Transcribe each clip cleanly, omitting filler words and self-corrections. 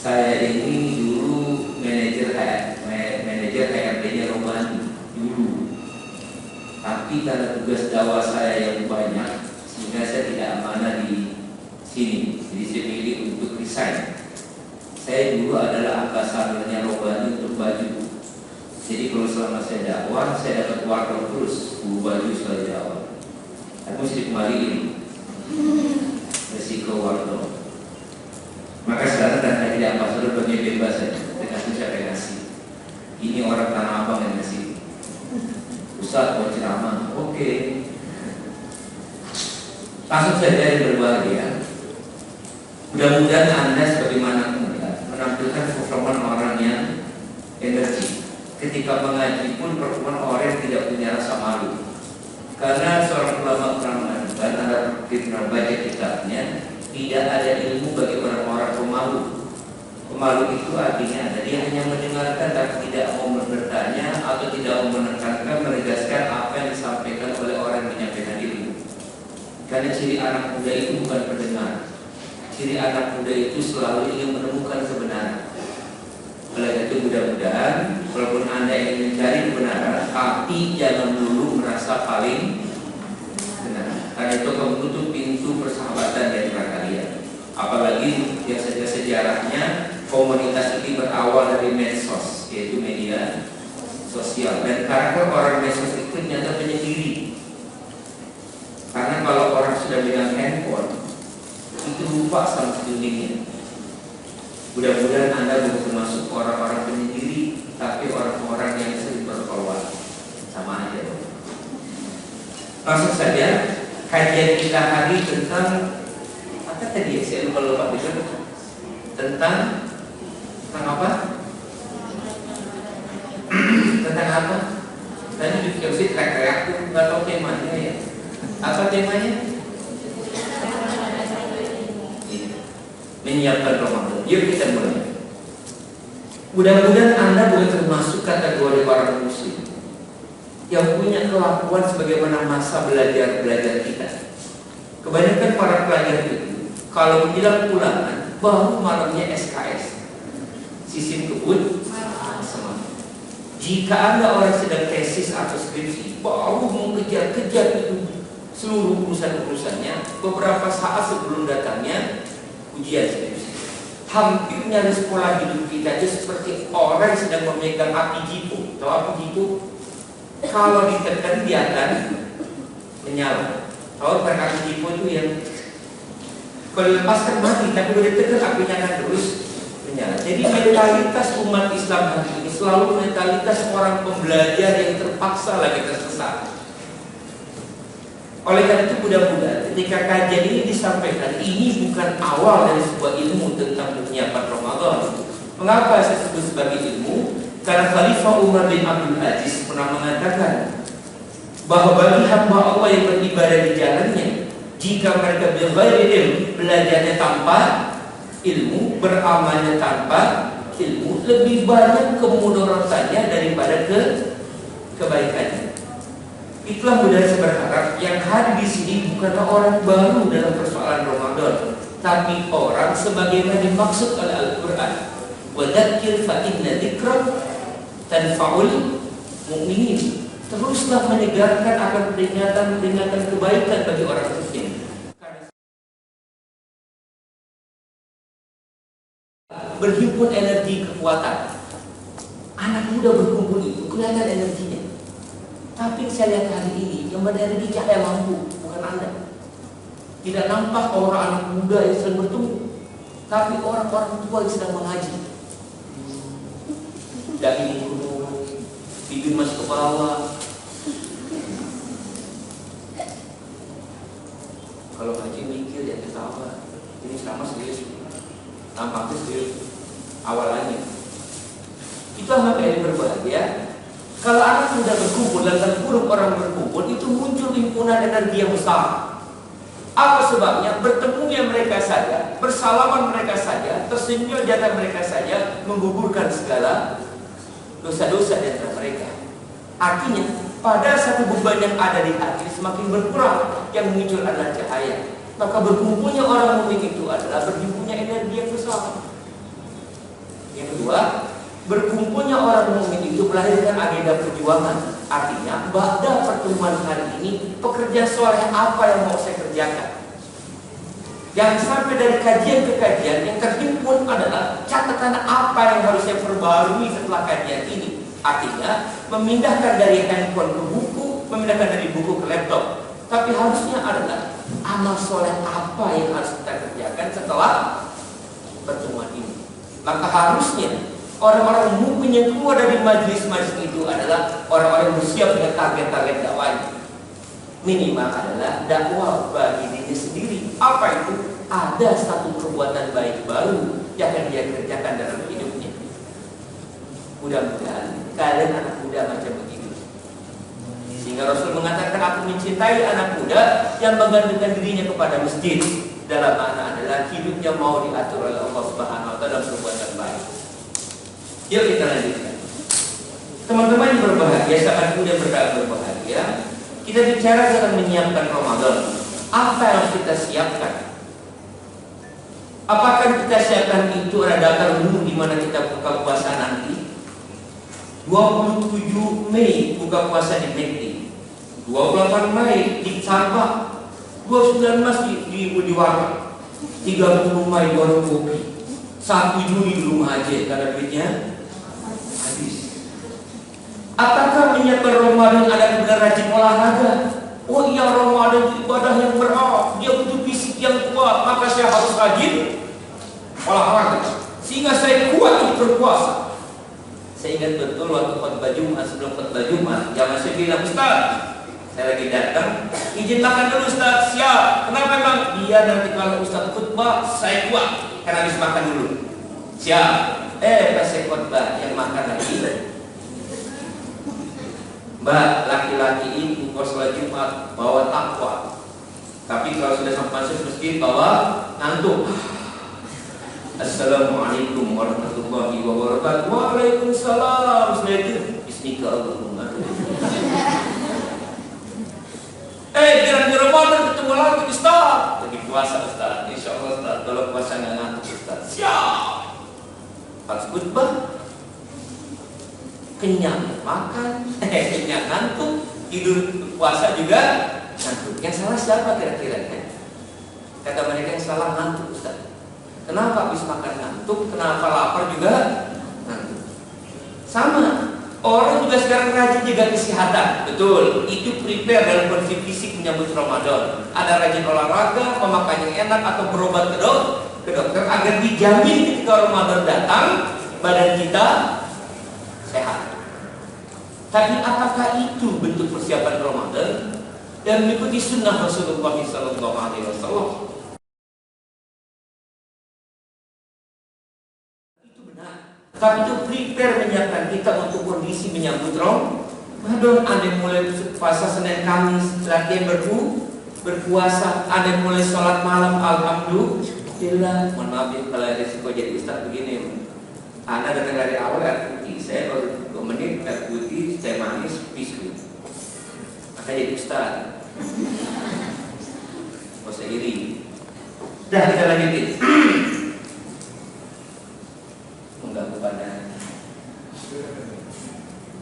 Saya ini dulu manajer HRD-nya Rombani dulu. Tapi karena tugas dakwah saya yang banyak, sehingga saya tidak amanah di sini. Jadi saya pilih untuk resign. Saya dulu adalah ambasadornya Rombani untuk baju. Jadi kalau selama saya dakwah, saya dapat warna terus baju sebagai dakwah. Aku mesti dikembaliin resiko warna. Maka sekarang dan tidak ambasador bagi bebas saja. Tergantung siapa yang ngasih. Ini orang Tanah Abang yang ngasih. Ustaz mau ceramah, oke. Langsung saja yang berbahagia. Mudah-mudahan Anda sebagaimana menampilkan performa orang yang energi. Ketika mengaji pun performa orang yang tidak punya rasa malu. Karena seorang ulama dan Anda pernah baca kitabnya, tidak ada ilmu bagi orang-orang pemalu. Pemalu itu artinya dia hanya mendengarkan dan tidak mau bertanya atau tidak mau menekankan, menegaskan apa yang disampaikan oleh orang yang menyampaikan ilmu. Karena ciri anak muda itu bukan pendengar. Ciri anak muda itu selalu ingin menemukan kebenaran. Oleh itu mudah-mudahan walaupun Anda ingin mencari kebenaran, tapi jangan dulu merasa paling benar. Karena itu akan menutup pintu persahabatan di antara kalian. Apalagi yang saja sejarahnya komunitas ini berawal dari medsos, yaitu media sosial. Dan karakter orang medsos itu ternyata penyendiri. Karena kalau orang sudah pegang handphone, itu lupa sama sekelilingnya. Mudah-mudahan Anda bukan termasuk orang-orang penyendiri, tapi orang-orang yang sering berkeluar. Sama aja dong. Langsung saja, kajian kita hari tentang apa tadi? Saya lupa tentang apa? Tentang apa? Tadi di video track aku nggak tahu temanya ya. Apa temanya? Menyiapkan Ramadan. Yuk kita mulai. Mudah-mudahan Anda bukan termasuk kategori orang muslim yang punya kelakuan sebagaimana masa belajar kita. Kebanyakan para pelajar itu kalau menjelang pulangan baru malamnya SKS, sistem kebut semangat. Jika Anda orang sedang tesis atau skripsi, baru mengejar-kejar itu seluruh urusan-urusannya beberapa saat sebelum datangnya ujian skripsi. Hampir nyaris sekolah hidup kita itu seperti orang yang sedang memegang api jitu. Tahu api jitu? Kalau ditekan dia akan menyala. Tahu api jitu itu yang kalau dilepaskan mati, tapi kalau ditekan apinya akan terus menyala. Jadi mentalitas umat Islam hari ini selalu mentalitas orang pembelajar yang terpaksa lagi tersesat. Oleh karena itu mudah-mudahan ketika kajian ini disampaikan, ini bukan awal dari sebuah ilmu tentang penyiapan Ramadan. Mengapa saya sebut sebagai ilmu? Karena Khalifah Umar bin Abdul Aziz pernah mengatakan bahwa bagi hamba Allah yang beribadah di jalannya, jika mereka bighairi ilm, belajarnya tanpa ilmu, beramalnya tanpa ilmu, lebih banyak kemudaratannya daripada kebaikannya. Itulah mudah saya berharap yang hadir di sini bukanlah orang baru dalam persoalan Ramadan, tapi orang sebagaimana dimaksud oleh Al-Quran. Wa dzakir fa inna dzikra tanfa'ul mu'minin. Teruslah menyegarkan akan peringatan kebaikan bagi orang mukmin. Berhimpun energi kekuatan. Anak muda berkumpul itu kelihatan energinya. Tapi saya lihat hari ini yang berenergi cahaya lampu, bukan Anda. Tidak nampak orang anak muda yang sedang bertemu, tapi orang-orang tua yang sedang mengaji. Dahi turun, bibir masuk ke bawah. Kalau ngaji mikir ya ketawa. Ini sama serius, tampaknya serius awalannya. Itu apa yang berbahagia? Kalau anak muda berkumpul dan terpuruk orang berkumpul, itu muncul himpunan energi yang besar. Apa sebabnya? Bertemunya mereka saja, bersalaman mereka saja, tersenyum jatah mereka saja, menggugurkan segala dosa-dosa di antara mereka. Artinya, pada satu beban yang ada di hati semakin berkurang, yang muncul adalah cahaya. Maka berkumpulnya orang mukmin itu adalah berhimpunnya energi yang besar. Berkumpulnya orang mukmin itu melahirkan agenda perjuangan. Artinya, pada pertemuan hari ini, pekerjaan soleh apa yang mau saya kerjakan? Yang sampai dari kajian ke kajian, yang terhimpun adalah catatan apa yang harus saya perbarui setelah kajian ini. Artinya, memindahkan dari handphone ke buku, memindahkan dari buku ke laptop. Tapi harusnya adalah amal soleh apa yang harus kita kerjakan setelah pertemuan ini. Maka harusnya orang-orang mukmin yang keluar dari majelis-majelis itu adalah orang-orang yang bersiap dengan target-target dakwahnya. Minimal adalah dakwah bagi dirinya sendiri. Apa itu? Ada satu perbuatan baik baru yang akan dia kerjakan dalam hidupnya. Mudah-mudahan kalian anak muda macam begitu. Sehingga Rasul mengatakan, aku mencintai anak muda yang menggantungkan dirinya kepada masjid. Dalam makna adalah hidupnya mau diatur oleh Allah Subhanahu wa taala dalam perbuatan baik. Yuk kita lanjutkan. Teman-teman yang berbahagia, sahabat muda berbahagia, kita bicara tentang menyiapkan Ramadan. Apa yang harus kita siapkan? Apakah kita siapkan itu ada daftar umum di mana kita buka puasa nanti? 27 Mei buka puasa di McD, 28 Mei di Sabah, 29 Mas di warung, 30 Mei di warung kopi, 1 Juni di rumah aja karena duitnya habis. Apakah menyiapkan Ramadan ada benar rajin olahraga? Oh iya, Ramadan itu ibadah yang berat, dia butuh fisik yang kuat, maka saya harus rajin olahraga sehingga saya kuat untuk berpuasa. Saya ingat betul waktu khutbah Jumat, sebelum khutbah Jumat, yang masih bilang, Ustaz, saya lagi datang, izin makan dulu Ustaz. Siap. Kenapa emang? Iya, nanti kalau Ustaz khutbah saya kuat, karena habis makan dulu. Siap. Pas saya khutbah, yang makan lagi, Mbak, laki-laki itu kalau sholat Jumat bawa takwa, tapi kalau sudah sampai masuk masjid bawa ngantuk. Assalamualaikum warahmatullahi wabarakatuh. Waalaikumsalam. Sudah itu Bismillahirrahmanirrahim. Jangan di Ramadan ketemu lagi Ustaz. Lagi puasa Ustaz. Insya Allah Ustaz, kalau puasa nggak ngantuk Ustaz. Siap. Pas khutbah kenyang makan, kenyang ngantuk, tidur puasa juga ngantuk. Yang salah siapa kira-kira? Kata mereka yang salah ngantuk Ustaz. Kenapa habis makan ngantuk? Kenapa lapar juga ngantuk? Sama. Orang juga sekarang rajin jaga kesehatan. Betul. Itu prepare dalam kondisi fisik menyambut Ramadan. Ada rajin olahraga, memakan yang enak atau berobat ke dokter agar dijamin ketika Ramadan datang badan kita sehat. Tapi apakah itu bentuk persiapan Ramadan dan mengikuti sunnah Rasulullah SAW? Tapi itu prepare menyiapkan kita untuk kondisi menyambut Ramadan. Ada yang mulai puasa Senin Kamis, latihan berpuasa. Ada yang mulai sholat malam, alhamdulillah. Mohon maaf ya kalau risiko jadi ustaz begini. Anda datang dari awal air putih, saya baru 2 menit air putih, teh manis, biskuit. Maka jadi ustaz. Gak usah iri. Dah kita lanjutin. Mengganggu badan.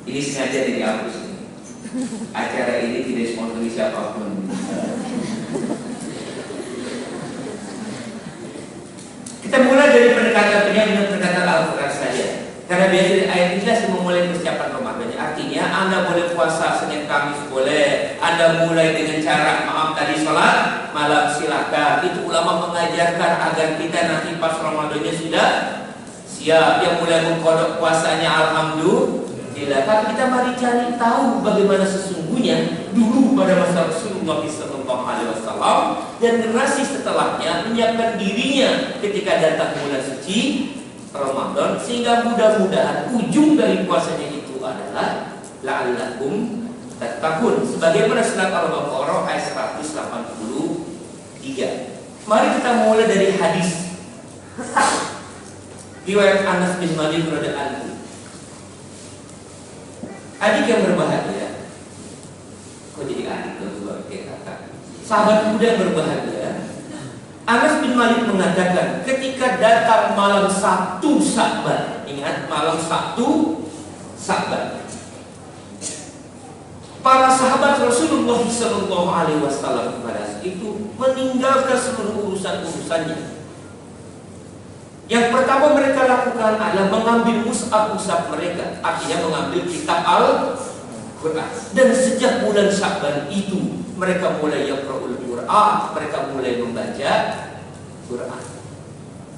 Ini sengaja dihapus. Acara ini tidak sponsori siapapun. Kita mulai dari pendekatannya dengan pendekatan Al-Quran saja. Karena biasanya ayat ini sudah memulai persiapan Ramadan. Artinya Anda boleh puasa Senin Kamis boleh. Anda mulai dengan cara tadi sholat malam silakan. Itu ulama mengajarkan agar kita nanti pas Ramadannya sudah siap. Yang mulai mengkodok puasanya alhamdulillah. Tapi kita mari cari tahu bagaimana sesungguhnya dulu pada masa Rasulullah SAW dan generasi setelahnya menyiapkan dirinya ketika datang bulan suci Ramadan, sehingga mudah-mudahan ujung dari puasanya itu adalah la'allakum tattaqun. Sebagaimana surat Al-Baqarah ayat 183. Mari kita mulai dari hadis riwayat Anas bin Malik radhiyallahu anhu. Adik yang berbahagia, kok jadi adik tuh kakak? Sahabat muda yang berbahagia, Anas bin Malik mengatakan, ketika ketika datang malam 1 Sya'ban. Ingat, malam 1 Sya'ban. Para sahabat Rasulullah SAW pada saat itu meninggalkan seluruh urusan-urusannya. Yang pertama mereka lakukan adalah mengambil mushaf mereka, artinya mengambil kitab Al-Quran. Dan sejak bulan Sya'ban itu mereka mulai yaqra'ul Quran, mereka mulai membaca Quran.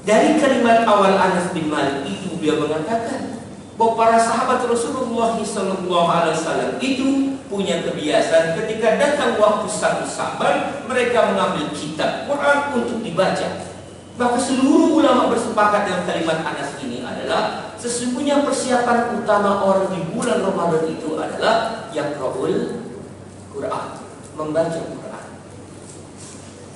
Dari kalimat awal Anas bin Malik itu dia mengatakan bahwa para sahabat Rasulullah SAW itu punya kebiasaan ketika datang waktu 1 Sya'ban mereka mengambil kitab Quran untuk dibaca. Maka seluruh ulama bersepakat dengan kalimat Anas ini adalah sesungguhnya persiapan utama orang di bulan Ramadan itu adalah yaqra'ul Quran, membaca Quran.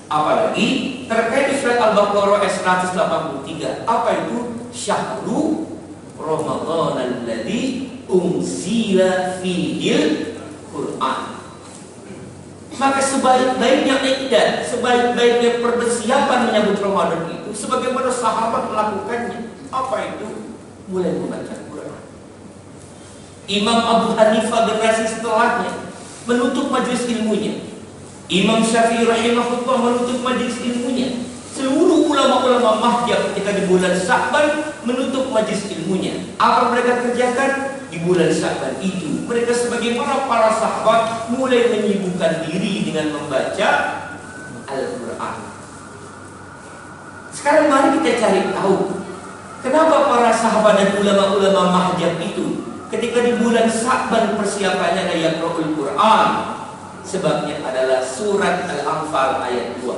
Apalagi terkait surat Al-Baqarah ayat 183, apa itu? Syahrul Ramadan alladzi unzila fihil Quran. Maka sebaik-baiknya ibadah, sebaik-baiknya persiapan menyambut Ramadan itu sebagaimana sahabat melakukannya. Apa itu? Mulai membaca Quran. Imam Abu Hanifah generasi setelahnya menutup majelis ilmunya. Imam Syafi'i rahimahullah menutup majelis ilmunya. Seluruh ulama-ulama Mahdiyah ketika di bulan Sya'ban menutup majelis ilmunya. Apa mereka kerjakan? Di bulan Sya'ban itu mereka sebagaimana para sahabat mulai menyibukkan diri dengan membaca Al-Quran. Sekarang mari kita cari tahu kenapa para sahabat dan ulama-ulama Mahdiyah itu ketika di bulan Sya'ban persiapannya ada yaqra'ul Quran. Sebabnya adalah surat Al-Anfal ayat 2.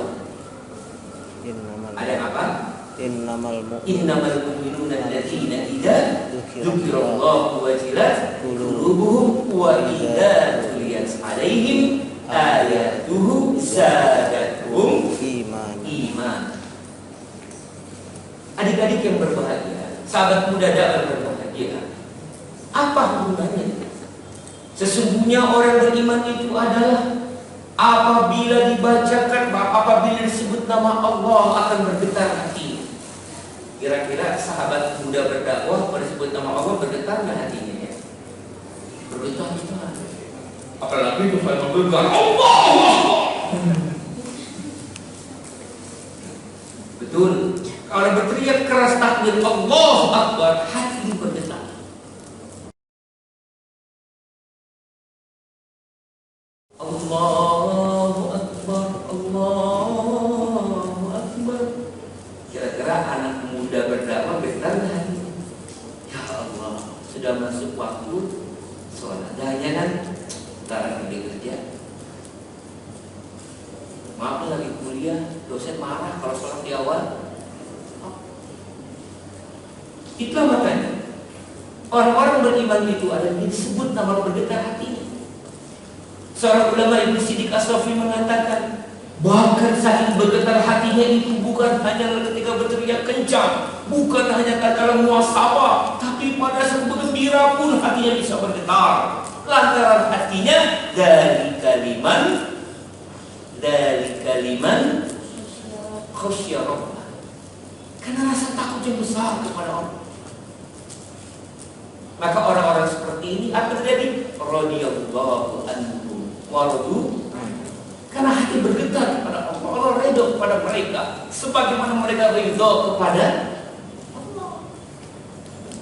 Ada apa? Innamal mu'minuna alladzina idza dzukirallahu wajilat qulubuhum wa idza tuliyat 'alaihim ayatuhu zadatuhum iman. Adik-adik yang berbahagia, sahabat muda dalam berbahagia, apa hubungannya? Sesungguhnya orang beriman itu adalah apabila dibacakan, apabila disebut nama Allah akan bergetar hati. Kira-kira sahabat muda berdakwah pada disebut nama Allah bergetar nggak hatinya ya? Bergetar. Apalagi itu saya bergetar Allah. Betul. Kalau berteriak keras takbir Allahu Akbar, hati bergetar. Allahu Akbar, Allahu Akbar. Kira-kira anak muda berdakwah benar nggak hatinya? Ya Allah, sudah masuk waktu sholat. Dahnya kan, sekarang pergi kerja. Maaf lagi kuliah, dosen marah kalau sholat di awal. Itulah makanya orang-orang beriman itu ada yang disebut nama bergetar hatinya. Seorang ulama Ibnu Siddiq As-Safi mengatakan, bahkan saking bergetar hatinya itu bukan hanya ketika berteriak kencang, bukan hanya tatkala muhasabah, tapi pada saat bergembira pun hatinya bisa bergetar. Lantaran hatinya dari kaliman khasyya rabbah. Karena rasa takut yang besar kepada Allah. Maka orang-orang seperti ini akan terjadi radhiyallahu anhu waradu, karena hati bergetar kepada Allah. Allah ridho kepada mereka sebagaimana mereka ridho kepada Allah.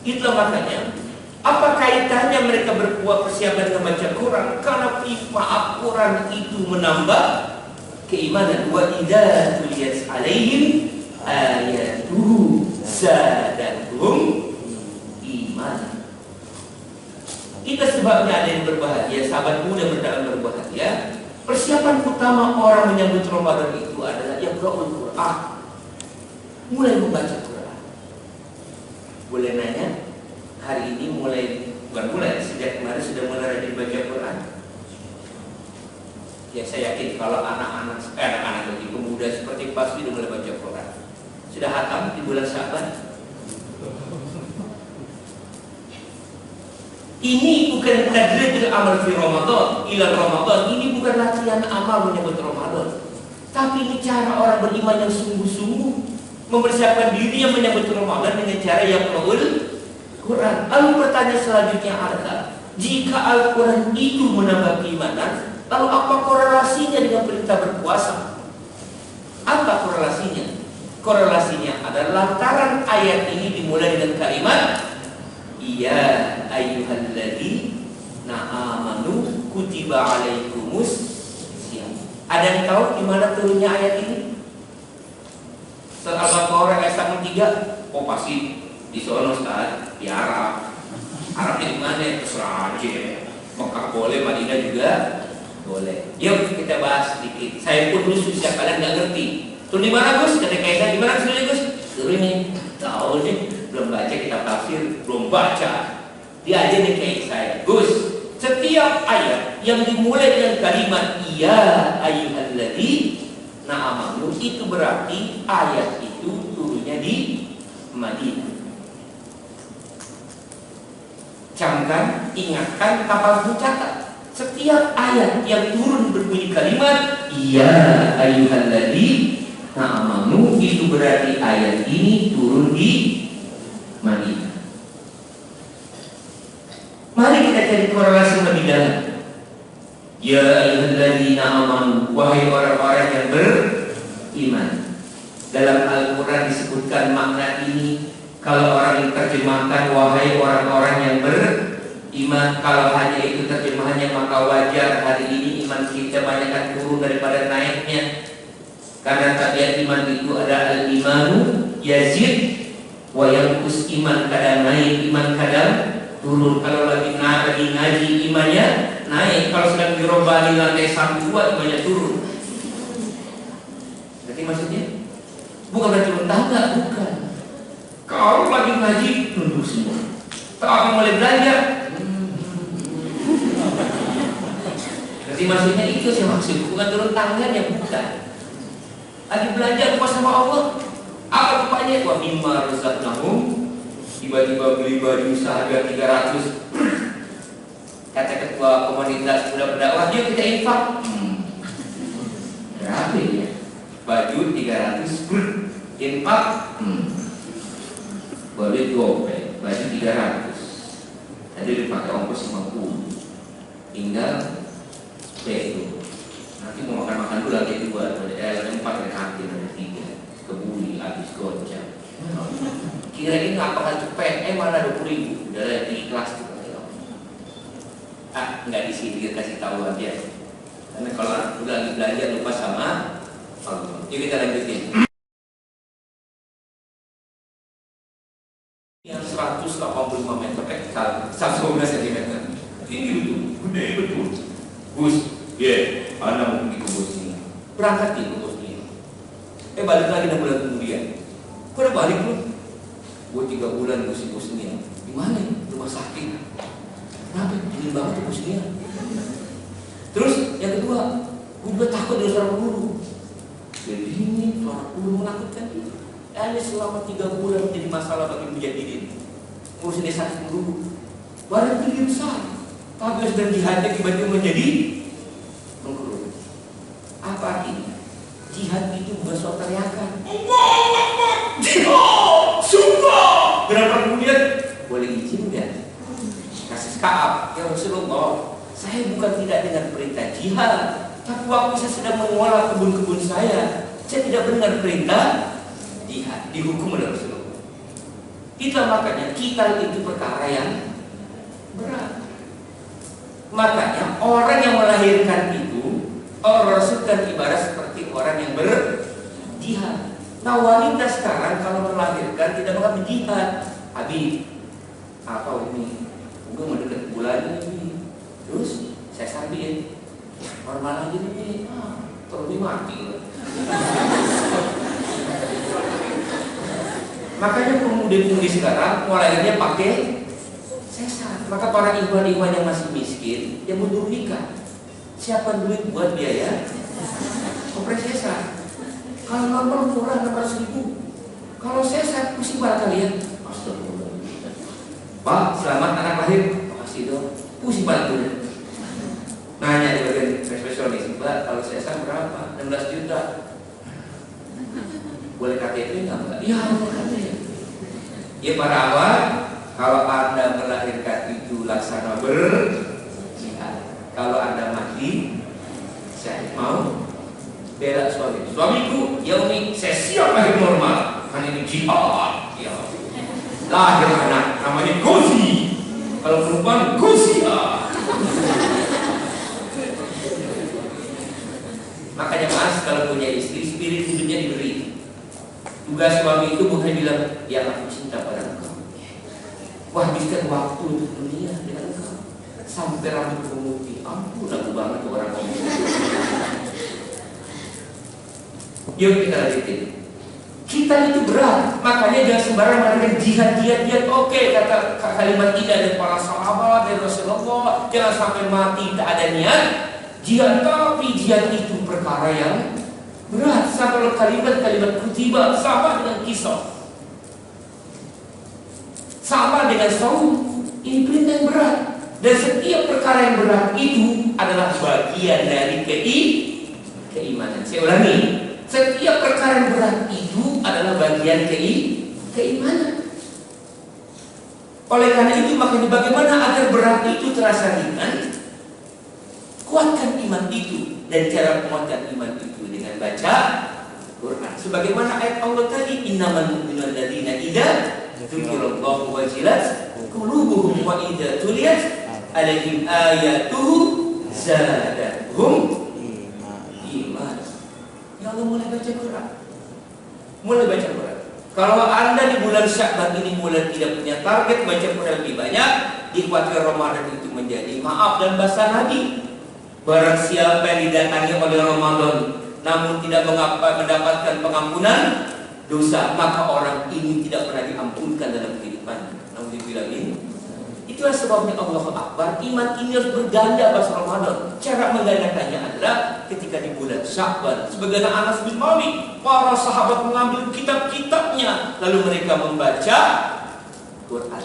Itulah makanya apa kaitannya mereka berbuat persiapan membaca Quran? Karena Quran itu menambah keimanan. Wa idza tuliyat 'alaihim ayatuhu zadatuhum iman. Kita sebabnya ada yang berbahagia, sahabat muda berdakwah berbahagia. Persiapan utama orang menyambut Ramadan itu adalah yaqra'ul Quran, mulai membaca Quran. Boleh nanya, hari ini sejak kemarin sudah mulai rajin baca Quran? Ya saya yakin kalau anak-anak lagi pemuda seperti pasti sudah mulai baca Quran. Sudah hatam di bulan Sya'ban. Ini bukan tadridul amal fi Ramadan ila Ramadan. Ini bukan latihan amal menyambut Ramadan, tapi ini cara orang beriman yang sungguh-sungguh mempersiapkan dirinya menyambut Ramadan dengan cara yang Quran. Lalu pertanyaan selanjutnya adalah, jika Al-Quran itu menambah keimanan, lalu apa korelasinya dengan perintah berpuasa? Apa korelasinya? Korelasinya adalah lantaran ayat ini dimulai dengan kalimat ya ayyuhalladzina amanu kutiba alaikumus siyam. Ada yang tahu di mana turunnya ayat ini? Setelah Al-Baqarah ayat 3, oh pasti di sono Ustaz, di Arab. Arabnya di mana? Terserah aja. Mekah boleh, Madinah juga boleh. Yuk kita bahas sedikit. Saya pun dulu susah, kalian nggak ngerti. Turun di mana Gus? Kata Kaisar, di mana turunnya Gus? Turun nih. Tahu nih, belum baca kitab tafsir, belum baca. Dia aja nih kayak saya. Gus, setiap ayat yang dimulai dengan kalimat ya ayyuhalladzina amanu, itu berarti ayat itu turunnya di Madinah. Camkan, ingatkan, kapal catat. Setiap ayat yang turun berbunyi kalimat ya ayyuhalladzina amanu, itu berarti ayat ini turun di Madinah. Mari kita cari korelasi lebih dalam. Ya ayyuhalladzina amanu, wahai orang-orang yang beriman. Dalam Al-Quran disebutkan makna ini. Kalau orang yang terjemahkan wahai orang-orang yang beriman, kalau hanya itu terjemahannya maka wajar hari ini iman kita banyakkan turun daripada naiknya. Karena tabiat iman itu ada al-imanu yazid wa yanqus, iman kadang naik, iman kadang turun. Kalau lagi ngaji imannya naik, kalau sedang dirobah di lantai 1 2 imannya turun. Berarti maksudnya bukan berarti turun tangga, bukan. Kalau lagi ngaji tunduk semua. Kalau mulai belajar, berarti maksudnya itu saya maksud, bukan turun tangannya, bukan. Lagi belajar lupa sama Allah. Apa rupanya? Wa mimma razaqnahum, tiba-tiba beli baju seharga 300. Kata ketua komunitas muda berdakwah, yuk kita infak. Berapa ya? Baju 300, infak boleh gopek, baju 300. Tadi dipakai ongkos 50. Tinggal itu. Nanti mau makan dulu lagi 2, ada 4, ada kantin, ada 3. Kebuli habis gocap. Kira-kira apakah cepet? Mana 20.000? Udah lah, di kelas tuh. Nggak disindir, kasih tahu aja. Karena kalau udah lagi belajar lupa sama Allah. Yuk kita lanjutin. Yang 185 meter, 115 cm. Tinggi betul, gede betul. Gus, anak mau pergi ke Bosnia. Berangkat ke Bosnia. Balik lagi 6 bulan kemudian. Kok udah balik lu? Gue 3 bulan di Bosnia. Di mana? Rumah sakit. Kenapa? Dingin banget di Bosnia. Terus yang kedua, gue juga takut dengan suara guru. Jadi ini suara guru menakutkan itu. Ini selama 3 bulan menjadi masalah bagi Mujahidin. Ngurusin desa dulu. Badan tinggi besar. Tapi sedang jihadnya tiba-tiba menjadi mengurut. Apa artinya? Jihad itu bukan suatu teriakan. Sumpah! Berapa kemudian? Boleh izin enggak? Kasus Ka'ab, ya Rasulullah, saya bukan tidak dengan perintah jihad, tapi waktu saya sedang mengolah kebun-kebun saya tidak mendengar perintah jihad, dihukum oleh Rasulullah. Itulah makanya kita itu perkara yang berat. Makanya orang yang melahirkan itu, Allah rasulkan ibarat seperti orang yang berjihad. Nah wanita sekarang kalau melahirkan tidak bakal berjihad. Habib, apa ini? Gue mau deket bulannya ini. Terus saya sambil normal aja nih. Terus mati. Makanya pemuda-pemudi sekarang mulainya pakai sesar. Maka para ikhwan-ikhwan yang masih miskin, yang mundur nikah, siapa duit buat biaya operasi sesar? Kalau normal murah 600.000. Kalau sesar musibah kalian. Astagfirullah. Pak, selamat anak lahir. Makasih dong. Pusing banget. Nanya di bagian resepsionis, Mbak, kalau sesar berapa? 16 juta. Boleh KTP nggak Mbak? Ya katanya. Ya para awak, kalau Anda melahirkan itu laksana berjihad. Kalau Anda mati, saya mau bela suami. Suamiku, ya Umi, saya siap lahir normal. Kan ini jihad. Ya. Lahir anak, namanya Gozi. Kalau perempuan, Gozia. Makanya Mas, kalau punya istri, spirit hidupnya diberi. Tugas suami itu bukan bilang, ya aku cinta pada engkau. Wah, habiskan waktu untuk dunia dengan engkau. Sampai rambut bermutih. Ampun, aku banget tuh orang ngomong. Yuk kita lanjutin. Kita itu berat, makanya jangan sembarang mengatakan jihad. Oke, kata kalimat indah dari para sahabat dari Rasulullah. Jangan sampai mati tak ada niat jihad, tapi jihad itu perkara yang berat. Sama kalimat kutiba, sama dengan kisah, sama dengan saum. Ini perintah yang berat. Dan setiap perkara yang berat itu adalah bagian dari keimanan. Saya ulangi, setiap perkara yang berat itu adalah bagian keimanan. Oleh karena itu, makanya bagaimana agar berat itu terasa ringan? Kuatkan iman itu. Dan cara menguatkan iman itu dengan baca Quran. Sebagaimana ayat Allah tadi, innamal mu'minuna alladzina idza dzukirallahu wajilat qulubuhum wa idza tuliyat alaihim ayatuhu zadatuhum iman. Ya Allah, mulai baca Quran. Mulai baca Quran. Kalau Anda di bulan Sya'ban ini mulai tidak punya target baca Quran lebih banyak, dikhawatirkan Ramadan itu menjadi maaf dan basa nabi. Barang siapa yang didatangi oleh Ramadan namun tidak mendapatkan pengampunan dosa, maka orang ini tidak pernah diampunkan dalam kehidupan. Namun dibilang ini, itulah sebabnya Allah Akbar. Iman ini harus berganda pas Ramadan. Cara menggandakannya adalah ketika di bulan Sya'ban. Sebagaimana Anas bin Malik, para sahabat mengambil kitab-kitabnya lalu mereka membaca Quran.